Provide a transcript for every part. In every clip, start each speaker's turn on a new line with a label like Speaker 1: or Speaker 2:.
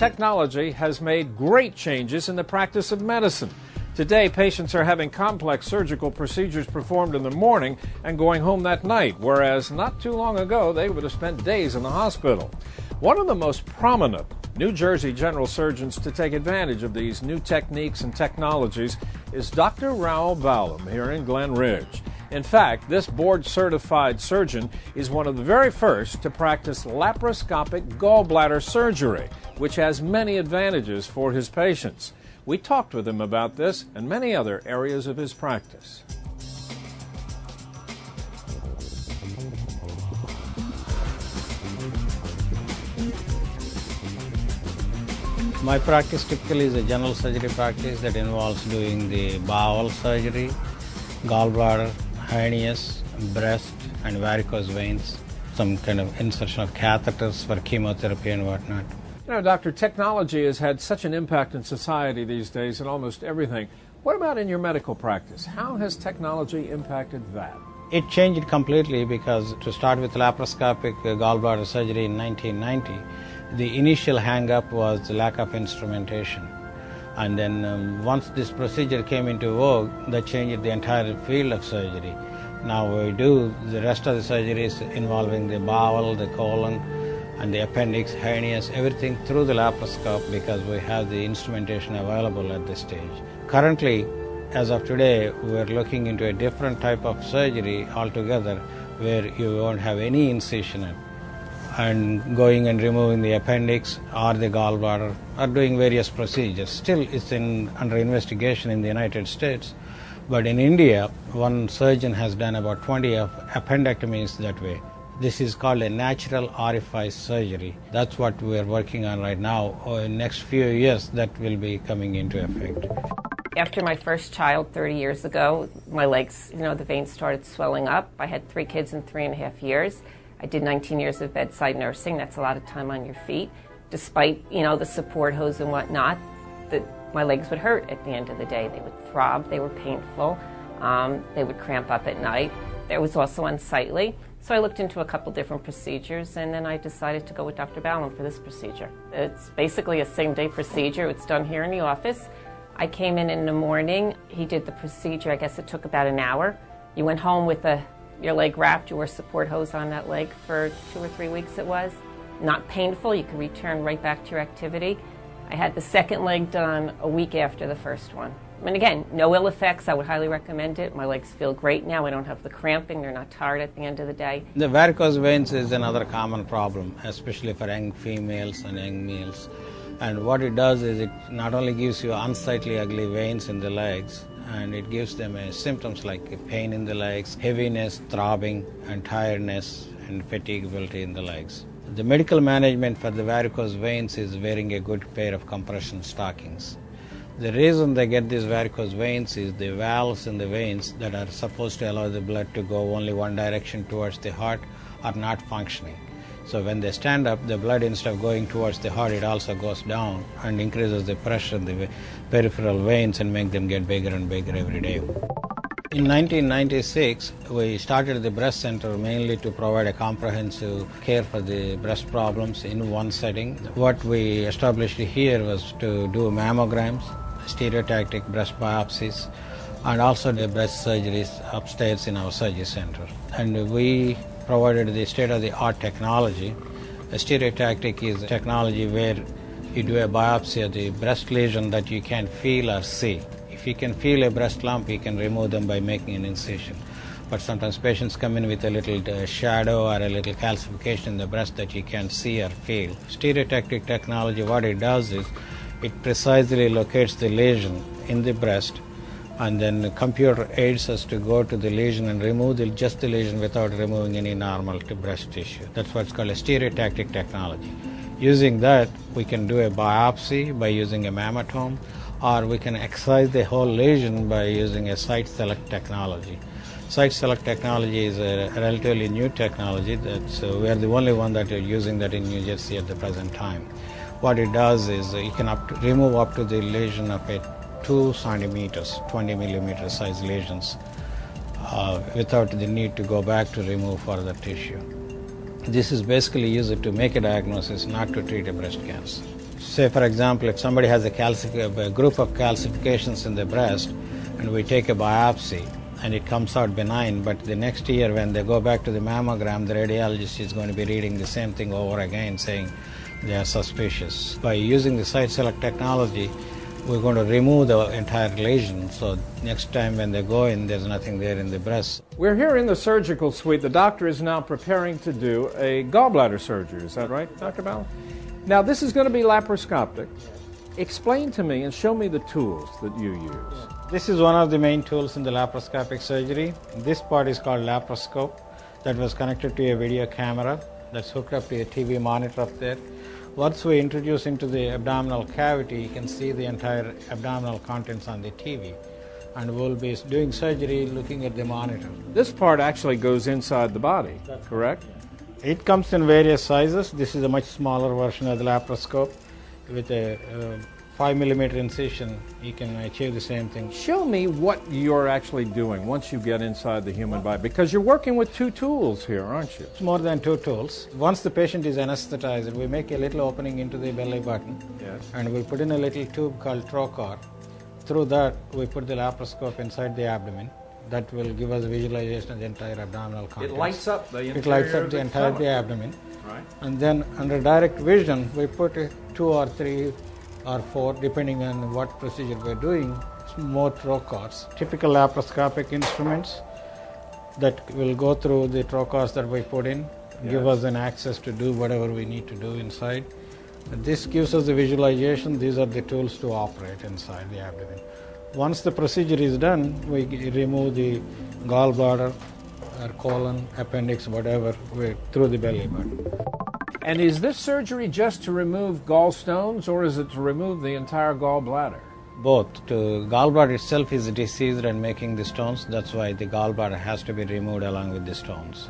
Speaker 1: technology has made great changes in the practice of medicine. Today, patients are having complex surgical procedures performed in the morning and going home that night, whereas not too long ago, they would have spent days in the hospital. One of the most prominent New Jersey general surgeons to take advantage of these new techniques and technologies is Dr. Raoul Ballem here in Glen Ridge. In fact, this board-certified surgeon is one of the very first to practice laparoscopic gallbladder surgery, which has many advantages for his patients. We talked with him about this and many other areas of his practice.
Speaker 2: My practice typically is a general surgery practice that involves doing the bowel surgery, gallbladder, hernias, breast, and varicose veins, some kind of insertion of catheters for chemotherapy and whatnot.
Speaker 1: You know, Doctor, technology has had such an impact in society these days in almost everything. What about in your medical practice? How has technology impacted that?
Speaker 2: It changed completely because to start with laparoscopic gallbladder surgery in 1990, the initial hang-up was the lack of instrumentation. And then once this procedure came into vogue, that changed the entire field of surgery. Now we do the rest of the surgeries involving the bowel, the colon, and the appendix, hernias, everything through the laparoscope because we have the instrumentation available at this stage. Currently, as of today, we're looking into a different type of surgery altogether where you won't have any incision and going and removing the appendix or the gallbladder or doing various procedures. Still, it's under investigation in the United States. But in India, one surgeon has done about 20 appendectomies that way. This is called a natural orifice surgery. That's what we're working on right now. In the next few years, that will be coming into effect.
Speaker 3: After my first child 30 years ago, my legs, the veins started swelling up. I had 3 kids in 3.5 years. I did 19 years of bedside nursing. That's a lot of time on your feet. Despite, the support hose and whatnot, my legs would hurt at the end of the day. They would throb, they were painful, they would cramp up at night. It was also unsightly. So I looked into a couple different procedures, and then I decided to go with Dr. Ballem for this procedure. It's basically a same-day procedure. It's done here in the office. I came in the morning. He did the procedure. I guess it took about an hour. You went home with your leg wrapped. You wore support hose on that leg for 2 or 3 weeks it was. Not painful. You could return right back to your activity. I had the second leg done a week after the first one. And again, no ill effects. I would highly recommend it. My legs feel great now. I don't have the cramping. They're not tired at the end of the day.
Speaker 2: The varicose veins is another common problem, especially for young females and young males. And what it does is it not only gives you unsightly, ugly veins in the legs, and it gives them symptoms like pain in the legs, heaviness, throbbing, and tiredness, and fatigability in the legs. The medical management for the varicose veins is wearing a good pair of compression stockings. The reason they get these varicose veins is the valves in the veins that are supposed to allow the blood to go only one direction towards the heart are not functioning. So when they stand up, the blood, instead of going towards the heart, it also goes down and increases the pressure in the peripheral veins and make them get bigger and bigger every day. In 1996, we started the breast center mainly to provide a comprehensive care for the breast problems in one setting. What we established here was to do mammograms, stereotactic breast biopsies, and also the breast surgeries upstairs in our surgery center. And we provided the state-of-the-art technology. A stereotactic is a technology where you do a biopsy of the breast lesion that you can feel or see. If you can feel a breast lump, you can remove them by making an incision. But sometimes patients come in with a little shadow or a little calcification in the breast that you can't see or feel. Stereotactic technology, what it does is it precisely locates the lesion in the breast, and then the computer aids us to go to the lesion and remove just the lesion without removing any normal breast tissue. That's what's called a stereotactic technology. Using that, we can do a biopsy by using a mammotome, or we can excise the whole lesion by using a site select technology. Site select technology is a relatively new technology. We are the only one that are using that in New Jersey at the present time. What it does is you can remove up to the lesion of 2 centimeters, 20 millimeter size lesions without the need to go back to remove further tissue. This is basically used to make a diagnosis, not to treat a breast cancer. Say, for example, if somebody has a group of calcifications in the breast, and we take a biopsy, and it comes out benign, but the next year when they go back to the mammogram, the radiologist is going to be reading the same thing over again, saying they are suspicious. By using the site select technology, we're going to remove the entire lesion, so next time when they go in, there's nothing there in the breast.
Speaker 1: We're here in the surgical suite. The doctor is now preparing to do a gallbladder surgery. Is that right, Dr. Ballem? Now, this is going to be laparoscopic. Explain to me and show me the tools that you use.
Speaker 2: This is one of the main tools in the laparoscopic surgery. This part is called laparoscope, that was connected to a video camera that's hooked up to a TV monitor up there. Once we introduce into the abdominal cavity, you can see the entire abdominal contents on the TV. And we'll be doing surgery looking at the monitor.
Speaker 1: This part actually goes inside the body, correct?
Speaker 2: It comes in various sizes. This is a much smaller version of the laparoscope. With a 5 millimeter incision, you can achieve the same thing.
Speaker 1: Show me what you're actually doing once you get inside the human body, because you're working with two tools here, aren't you?
Speaker 2: It's more than two tools. Once the patient is anesthetized, we make a little opening into the belly button.
Speaker 1: Yes.
Speaker 2: And we put in a little tube called trocar. Through that, we put the laparoscope inside the abdomen. That will give us a visualization of the entire abdominal contents.
Speaker 1: It lights up the interior.
Speaker 2: It lights up the entire abdomen.
Speaker 1: Right.
Speaker 2: And then under direct vision, we put 2 or 3 or 4, depending on what procedure we're doing, more trocars. Typical laparoscopic instruments that will go through the trocars that we put in, give us an access to do whatever we need to do inside. And this gives us the visualization. These are the tools to operate inside the abdomen. Once the procedure is done, we remove the gallbladder or colon, appendix, whatever, through the belly button.
Speaker 1: And is this surgery just to remove gallstones, or is it to remove the entire gallbladder?
Speaker 2: Both. The gallbladder itself is diseased and making the stones. That's why the gallbladder has to be removed along with the stones.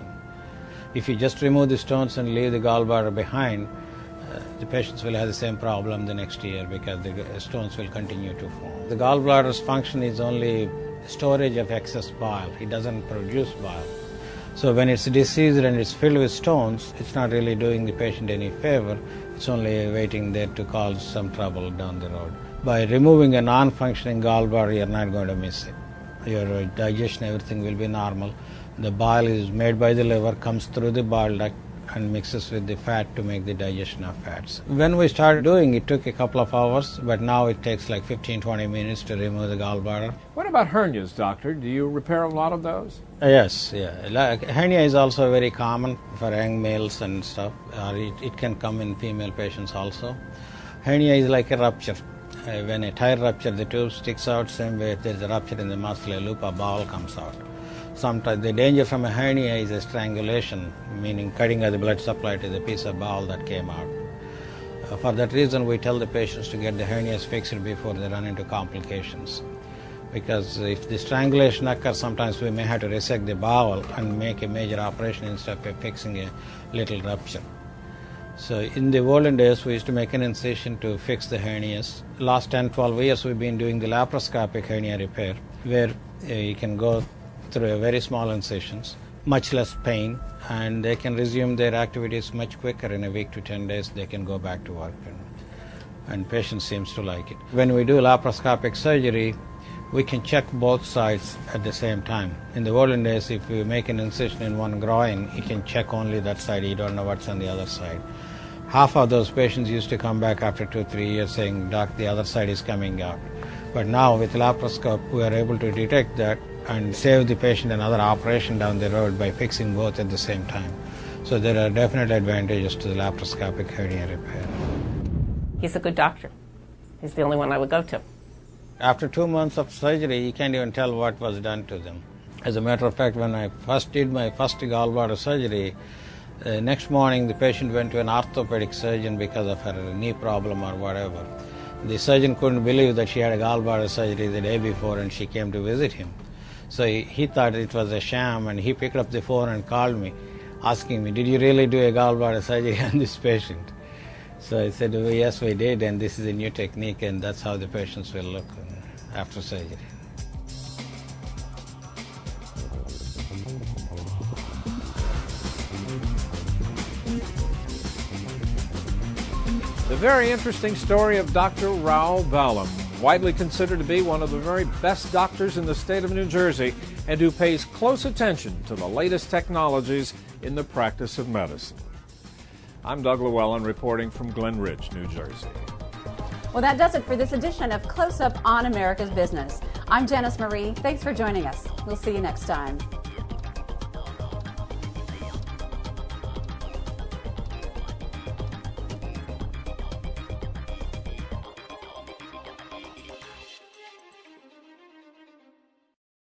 Speaker 2: If you just remove the stones and leave the gallbladder behind, the patients will have the same problem the next year because the stones will continue to form. The gallbladder's function is only storage of excess bile. It doesn't produce bile. So when it's diseased and it's filled with stones, it's not really doing the patient any favor. It's only waiting there to cause some trouble down the road. By removing a non-functioning gallbladder, you're not going to miss it. Your digestion, everything will be normal. The bile is made by the liver, comes through the bile duct, and mixes with the fat to make the digestion of fats. When we started doing it, took a couple of hours, but now it takes like 15-20 minutes to remove the gallbladder.
Speaker 1: What about hernias, doctor? Do you repair a lot of those?
Speaker 2: Yes, yeah. Hernia is also very common for young males and stuff. It can come in female patients also. Hernia is like a rupture. When a tire rupture, the tube sticks out, same way if there's a rupture in the muscle, a loop of bowel comes out. Sometimes the danger from a hernia is a strangulation, meaning cutting of the blood supply to the piece of bowel that came out. For that reason, we tell the patients to get the hernias fixed before they run into complications. Because if the strangulation occurs, sometimes we may have to resect the bowel and make a major operation instead of fixing a little rupture. So in the olden days, we used to make an incision to fix the hernias. Last 10-12 years, we've been doing the laparoscopic hernia repair, where you can go through a very small incisions, much less pain, and they can resume their activities much quicker. In a week to 10 days, they can go back to work, and patient seems to like it. When we do laparoscopic surgery, we can check both sides at the same time. In the olden days, if you make an incision in one groin, you can check only that side, you don't know what's on the other side. Half of those patients used to come back after 2-3 years saying, "Doc, the other side is coming out." But now with laparoscope, we are able to detect that and save the patient another operation down the road by fixing both at the same time. So there are definite advantages to the laparoscopic hernia repair.
Speaker 3: He's a good doctor. He's the only one I would go to.
Speaker 2: After 2 months of surgery, you can't even tell what was done to them. As a matter of fact, when I first did my first gallbladder surgery, next morning the patient went to an orthopedic surgeon because of her knee problem or whatever. The surgeon couldn't believe that she had a gallbladder surgery the day before and she came to visit him. So he thought it was a sham, and he picked up the phone and called me, asking me, "Did you really do a gallbladder surgery on this patient?" So I said, "Well, yes, we did, and this is a new technique, and that's how the patients will look after surgery."
Speaker 1: The very interesting story of Dr. Raoul Ballem, widely considered to be one of the very best doctors in the state of New Jersey and who pays close attention to the latest technologies in the practice of medicine. I'm Doug Llewellyn reporting from Glen Ridge, New Jersey.
Speaker 4: Well, that does it for this edition of Close Up on America's Business. I'm Janice Marie. Thanks for joining us. We'll see you next time.